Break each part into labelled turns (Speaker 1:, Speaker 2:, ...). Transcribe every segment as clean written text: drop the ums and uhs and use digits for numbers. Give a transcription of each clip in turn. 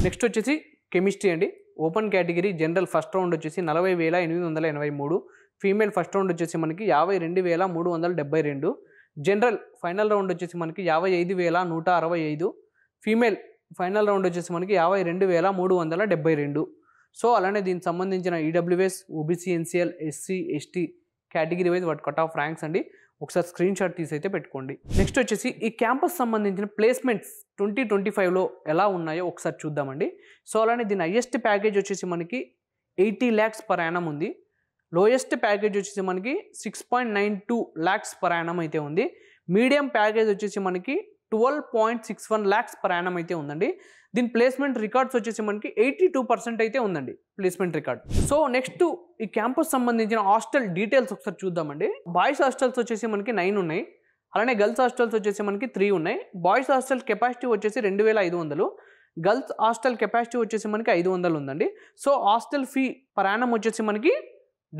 Speaker 1: Next వచ్చేసి chemistry అండి. Open category general first round వచ్చేసి 40,883, ఫీమేల్ ఫస్ట్ రౌండ్ వచ్చేసి మనకి 52,372, జనరల్ ఫైనల్ రౌండ్ వచ్చేసి మనకి 55,165, ఫీమేల్ ఫైనల్ రౌండ్ వచ్చేసి మనకి 52,372. సో అలానే దీనికి సంబంధించిన EWS, OBC, NCL, SC, ST category wise వాటి కట్ ఆఫ్ ర్యాంక్స్ అండి. ఒకసారి స్క్రీన్ షాట్ తీసి అయితే పెట్టుకోండి. నెక్స్ట్ వచ్చేసి ఈ క్యాంపస్ సంబంధించిన ప్లేస్మెంట్స్ 2025లో ఎలా ఉన్నాయో ఒకసారి చూద్దామండి. సో అలానే దీని హైయెస్ట్ ప్యాకేజ్ వచ్చేసి మనకి 80 lakhs per annum ఉంది. లోయెస్ట్ ప్యాకేజ్ వచ్చేసి మనకి 6.92 lakhs per annum అయితే ఉంది. మీడియం ప్యాకేజ్ వచ్చేసి మనకి 12.61 lakhs per annum అయితే ఉందండి. దీని ప్లేస్మెంట్ రికార్డ్స్ వచ్చేసి మనకి 82% అయితే ఉందండి ప్లేస్మెంట్ రికార్డ్. సో నెక్స్ట్ ఈ క్యాంపస్ సంబంధించిన హాస్టల్ డీటెయిల్స్ ఒకసారి చూద్దామండి. బాయ్స్ హాస్టల్స్ వచ్చేసి మనకి 9 ఉన్నాయి. అలానే గర్ల్స్ హాస్టల్స్ వచ్చేసి మనకి 3 ఉన్నాయి. బాయ్స్ హాస్టల్ కెపాసిటీ వచ్చేసి 2,500, గర్ల్స్ హాస్టల్ కెపాసిటీ వచ్చేసి మనకి 500 ఉందండి. So hostel fee per annum వచ్చేసి మనకి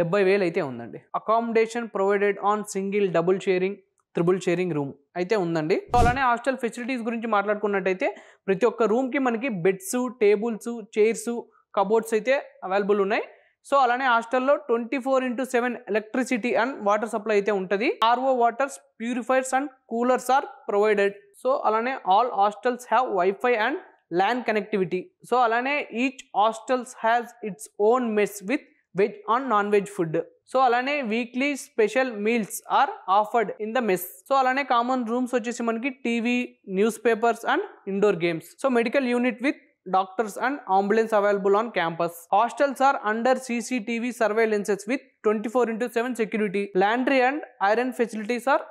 Speaker 1: 70,000 అయితే ఉందండి. Accommodation provided on single, double sharing, triple sharing room అయితే ఉందండి. సో అలానే హాస్టల్ ఫెసిలిటీస్ గురించి మాట్లాడుకున్నట్టయితే ప్రతి ఒక్క రూమ్కి మనకి బెడ్స్, టేబుల్స్, చైర్స్, కబోర్డ్స్ అయితే అవైలబుల్ ఉన్నాయి. సో అలానే హాస్టల్లో 24/7 ఎలక్ట్రిసిటీ అండ్ వాటర్ సప్లై అయితే ఉంటుంది. RO waters, purifiers and coolers are provided. So అలానే all hostels have WiFi and LAN connectivity. So అలానే each hostels has its own mess with veg and non veg food. So అలానే weekly special meals are offered in the mess. So అలానే common rooms వచ్చేసి మనకి TV, news papers and indoor games. So medical unit with doctors and ambulance available on campus. Hostels are under CCTV surveillances with 24/7 security. Laundry and iron facilities are